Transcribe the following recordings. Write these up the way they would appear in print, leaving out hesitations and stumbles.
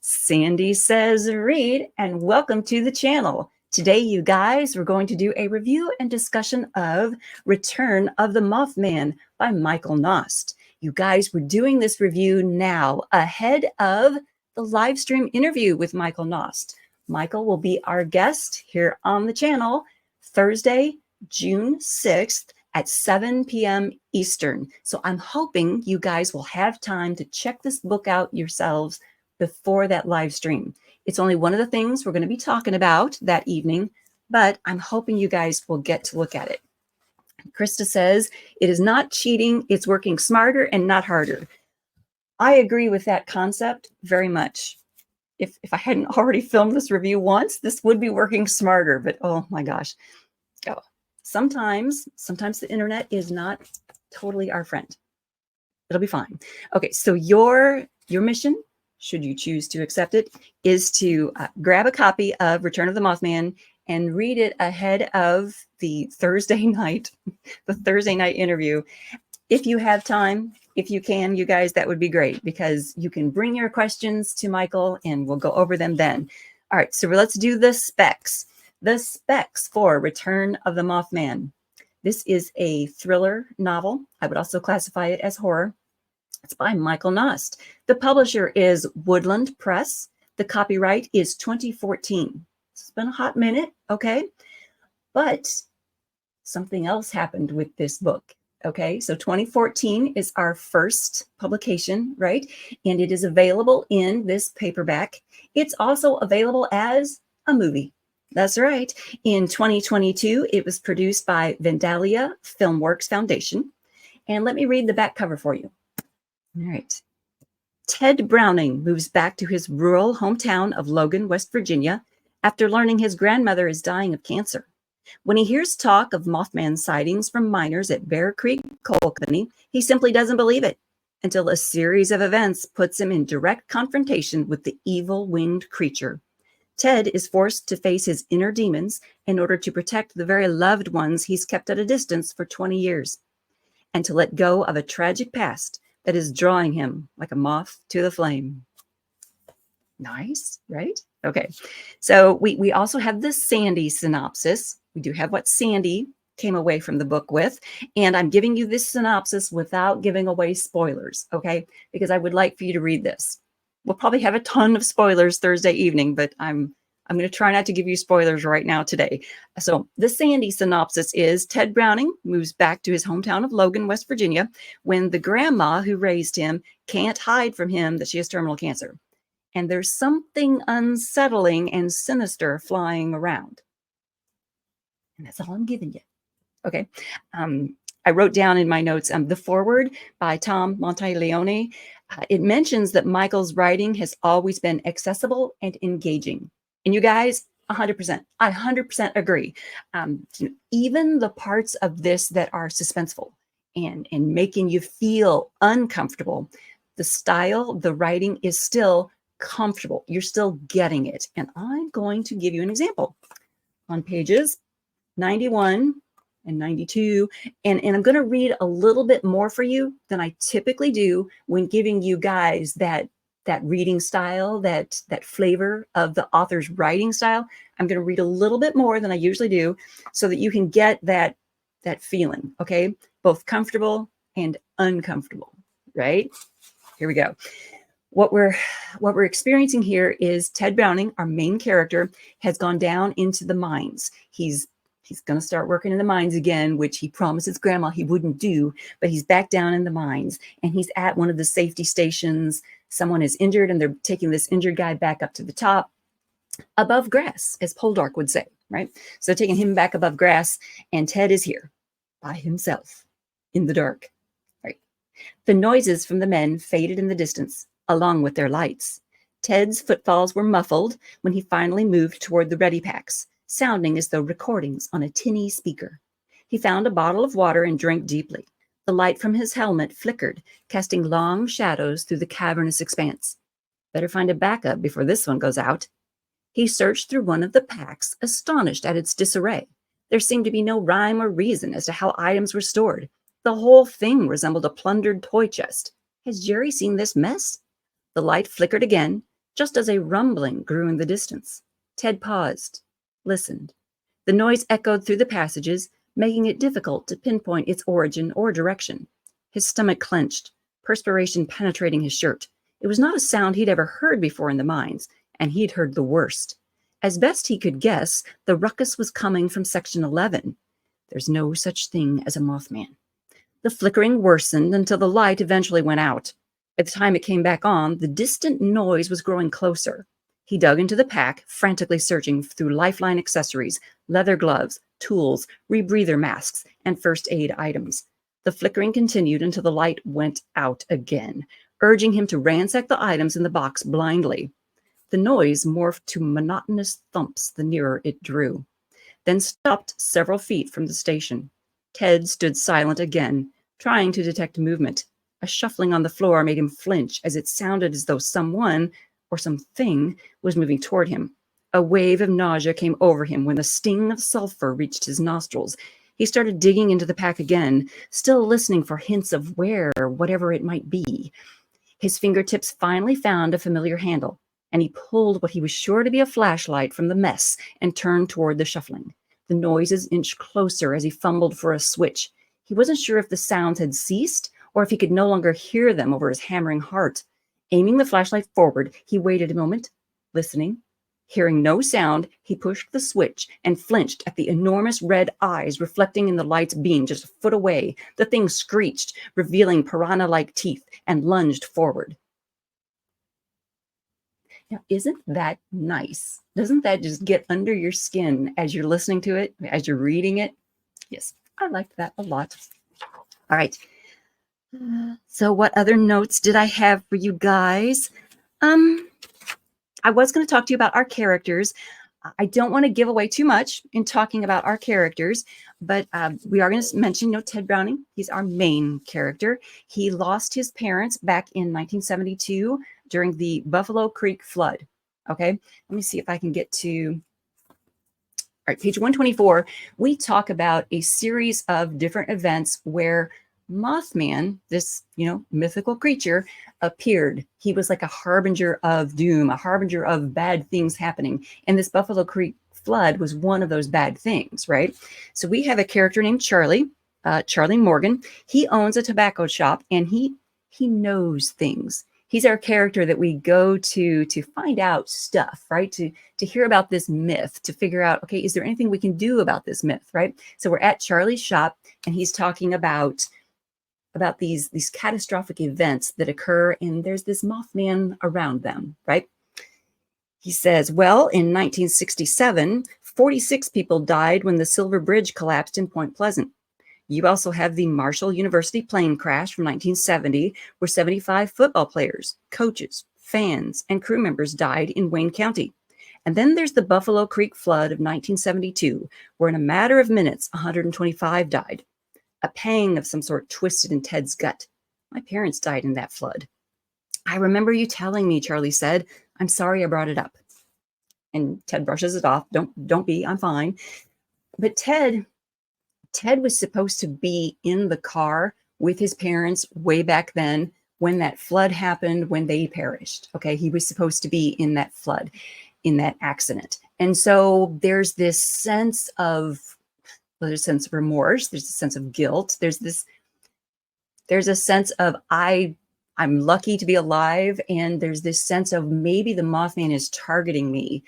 Sandy says read, and welcome to the channel. Today, you guys, we're going to do a review and discussion of Return of the Mothman by Michael Nost. You guys, we're doing this review now ahead of the live stream interview with Michael Nost. Michael will be our guest here on the channel Thursday, June 6th at 7 p.m. Eastern. So I'm hoping you guys will have time to check this book out yourselves before that live stream. It's only one of the things we're going to be talking about that evening, but I'm hoping you guys will get to look at it. Krista says, it is not cheating, it's working smarter and not harder. I agree with that concept very much. If I hadn't already filmed this review once, this would be working smarter, but oh my gosh. Oh, sometimes the internet is not totally our friend. It'll be fine. Okay, so your mission, should you choose to accept it, is to grab a copy of Return of the Mothman and read it ahead of the Thursday night interview. If you have time, if you can, you guys, that would be great, because you can bring your questions to Michael and we'll go over them then. All right, so let's do the specs. The specs for Return of the Mothman. This is a thriller novel. I would also classify it as horror. It's by Michael Nost. The publisher is Woodland Press. The copyright is 2014. It's been a hot minute, okay? But something else happened with this book, okay? So 2014 is our first publication, right? And it is available in this paperback. It's also available as a movie. That's right. In 2022, it was produced by Vandalia Filmworks Foundation. And let me read the back cover for you. All right. Ted Browning moves back to his rural hometown of Logan, West Virginia, after learning his grandmother is dying of cancer. When he hears talk of Mothman sightings from miners at Bear Creek Coal Company, he simply doesn't believe it, until a series of events puts him in direct confrontation with the evil winged creature. Ted is forced to face his inner demons in order to protect the very loved ones he's kept at a distance for 20 years, and to let go of a tragic past that is drawing him like a moth to the flame. Nice, right? Okay, so we also have the Sandy synopsis. We do have what Sandy came away from the book with, and I'm giving you this synopsis without giving away spoilers, okay? Because I would like for you to read this. We'll probably have a ton of spoilers Thursday evening, but I'm going to try not to give you spoilers right now today. So the Sandy synopsis is Ted Browning moves back to his hometown of Logan, West Virginia, when the grandma who raised him can't hide from him that she has terminal cancer. And there's something unsettling and sinister flying around. And that's all I'm giving you. Okay. I wrote down in my notes the foreword by Tom Monteleone. It mentions that Michael's writing has always been accessible and engaging. And you guys, 100%, I 100% agree. Even the parts of this that are suspenseful and making you feel uncomfortable, the style, the writing is still comfortable. You're still getting it. And I'm going to give you an example on pages 91 and 92. And I'm going to read a little bit more for you than I typically do when giving you guys that reading style, that flavor of the author's writing style. I'm going to read a little bit more than I usually do so that you can get that feeling, okay? Both comfortable and uncomfortable, right? Here we go. What we're experiencing here is Ted Browning, our main character, has gone down into the mines. He's going to start working in the mines again, which he promised his grandma he wouldn't do, but he's back down in the mines and he's at one of the safety stations. Someone is injured and they're taking this injured guy back up to the top above grass, as Poldark would say, right? So taking him back above grass, and Ted is here by himself in the dark, right? The noises from the men faded in the distance along with their lights. Ted's footfalls were muffled when he finally moved toward the ready packs, sounding as though recordings on a tinny speaker. He found a bottle of water and drank deeply. The light from his helmet flickered, casting long shadows through the cavernous expanse. Better find a backup before this one goes out. He searched through one of the packs, astonished at its disarray. There seemed to be no rhyme or reason as to how items were stored. The whole thing resembled a plundered toy chest. Has Jerry seen this mess? The light flickered again, just as a rumbling grew in the distance. Ted paused, listened. The noise echoed through the passages, making it difficult to pinpoint its origin or direction. His stomach clenched, perspiration penetrating his shirt. It was not a sound he'd ever heard before in the mines, and he'd heard the worst. As best he could guess, the ruckus was coming from Section 11. There's no such thing as a Mothman. The flickering worsened until the light eventually went out. By the time it came back on, the distant noise was growing closer. He dug into the pack, frantically searching through lifeline accessories, leather gloves, tools, rebreather masks, and first aid items. The flickering continued until the light went out again, urging him to ransack the items in the box blindly. The noise morphed to monotonous thumps the nearer it drew, then stopped several feet from the station. Ted stood silent again, trying to detect movement. A shuffling on the floor made him flinch as it sounded as though someone or something was moving toward him. A wave of nausea came over him when the sting of sulfur reached his nostrils. He started digging into the pack again, still listening for hints of where, whatever it might be. His fingertips finally found a familiar handle, and he pulled what he was sure to be a flashlight from the mess and turned toward the shuffling. The noises inched closer as he fumbled for a switch. He wasn't sure if the sounds had ceased or if he could no longer hear them over his hammering heart. Aiming the flashlight forward, he waited a moment, listening. Hearing no sound, he pushed the switch and flinched at the enormous red eyes reflecting in the light's beam just a foot away. The thing screeched, revealing piranha-like teeth, and lunged forward. Now, isn't that nice? Doesn't that just get under your skin as you're listening to it, as you're reading it? Yes, I liked that a lot. All right. So what other notes did I have for you guys? I was going to talk to you about our characters. I don't want to give away too much in talking about our characters, but we are going to mention, Ted Browning. He's our main character. He lost his parents back in 1972 during the Buffalo Creek flood. Okay, let me see if I can get to, all right, page 124. We talk about a series of different events where Mothman, this, mythical creature, appeared. He was like a harbinger of doom, a harbinger of bad things happening. And this Buffalo Creek flood was one of those bad things, right? So we have a character named Charlie, Charlie Morgan. He owns a tobacco shop and he knows things. He's our character that we go to find out stuff, right? To hear about this myth, to figure out, okay, is there anything we can do about this myth, right? So we're at Charlie's shop and he's talking about these catastrophic events that occur, and there's this Mothman around them, right? He says, well, in 1967, 46 people died when the Silver Bridge collapsed in Point Pleasant. You also have the Marshall University plane crash from 1970, where 75 football players, coaches, fans, and crew members died in Wayne County. And then there's the Buffalo Creek flood of 1972, where in a matter of minutes, 125 died. A pang of some sort twisted in Ted's gut. My parents died in that flood. I remember you telling me, Charlie said. I'm sorry I brought it up. And Ted brushes it off. Don't be, I'm fine. But Ted was supposed to be in the car with his parents way back then when that flood happened, when they perished. Okay, he was supposed to be in that flood, in that accident. And so there's this sense of, there's a sense of remorse. There's a sense of guilt. There's a sense of I'm lucky to be alive. And there's this sense of maybe the Mothman is targeting me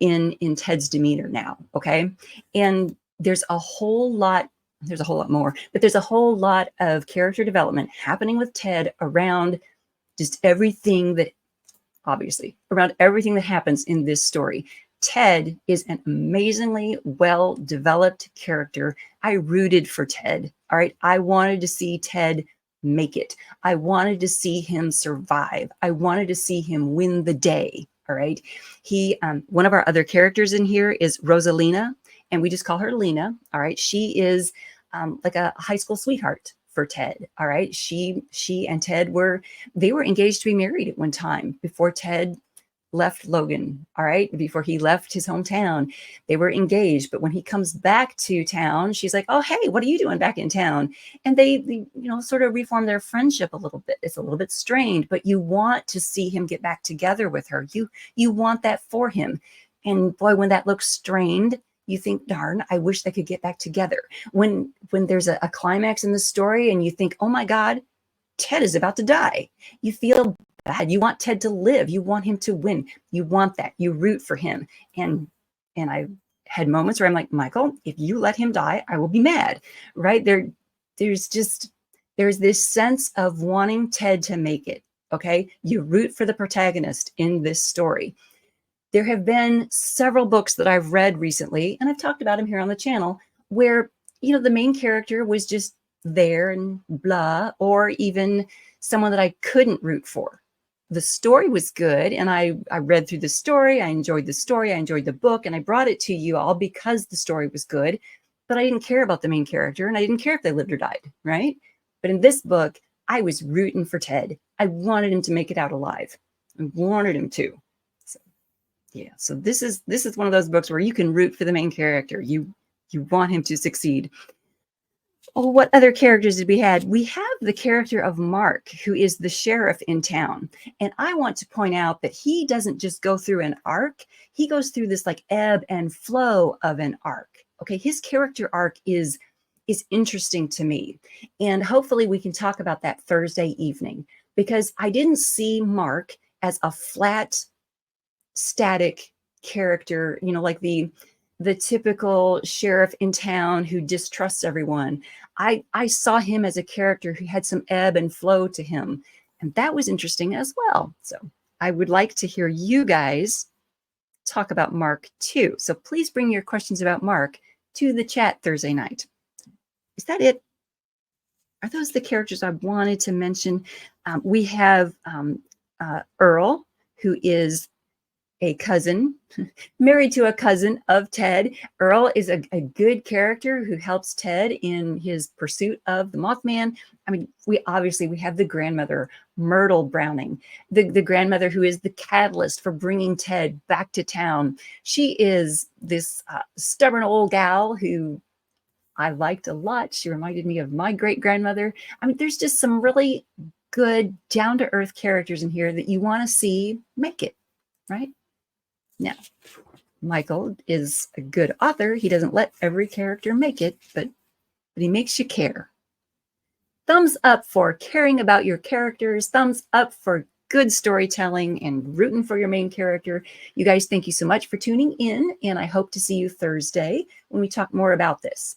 in Ted's demeanor now. Okay. And there's a whole lot more, but there's a whole lot of character development happening with Ted around just everything that happens in this story. Ted is an amazingly well-developed character. I rooted for Ted. All right. I wanted to see Ted make it. I wanted to see him survive. I wanted to see him win the day. All right. One of our other characters in here is Rosalina, and we just call her Lena. All right. She is like a high school sweetheart for Ted. All right. She and Ted were engaged to be married at one time before Ted left Logan, all right, before he left his hometown. They were engaged, but when he comes back to town, she's like, oh, hey, what are you doing back in town? And they sort of reform their friendship a little bit. It's a little bit strained, but you want to see him get back together with her. You want that for him. And boy, when that looks strained, you think, darn, I wish they could get back together. When there's a climax in the story and you think, oh my God, Ted is about to die, you feel bad. You want Ted to live. You want him to win. You want that. You root for him. And I had moments where I'm like, Michael, if you let him die, I will be mad, right? There's this sense of wanting Ted to make it, okay? You root for the protagonist in this story. There have been several books that I've read recently, and I've talked about them here on the channel, where, the main character was just there and blah, or even someone that I couldn't root for. The story was good, and I read through the story. I enjoyed the story. I enjoyed the book, and I brought it to you all because the story was good, but I didn't care about the main character, and I didn't care if they lived or died, right? But in this book, I was rooting for Ted. I wanted him to make it out alive. I wanted him to. Yeah, so this is one of those books where you can root for the main character. You want him to succeed. Oh, what other characters did we have? We have the character of Mark, who is the sheriff in town. And I want to point out that he doesn't just go through an arc. He goes through this like ebb and flow of an arc. Okay, his character arc is interesting to me. And hopefully we can talk about that Thursday evening, because I didn't see Mark as a flat, static character, like the typical sheriff in town who distrusts everyone. I saw him as a character who had some ebb and flow to him, and that was interesting as well. So I would like to hear you guys talk about Mark too. So please bring your questions about Mark to the chat Thursday night. Is that it? Are those the characters I wanted to mention? We have Earl, who is a cousin, married to a cousin of Ted. Earl is a good character who helps Ted in his pursuit of the Mothman. I mean, we have the grandmother, Myrtle Browning, the grandmother who is the catalyst for bringing Ted back to town. She is this stubborn old gal who I liked a lot. She reminded me of my great-grandmother. I mean, there's just some really good, down-to-earth characters in here that you want to see make it, right? Now, Michael is a good author. He doesn't let every character make it, but he makes you care. Thumbs up for caring about your characters. Thumbs up for good storytelling and rooting for your main character. You guys, thank you so much for tuning in, and I hope to see you Thursday when we talk more about this.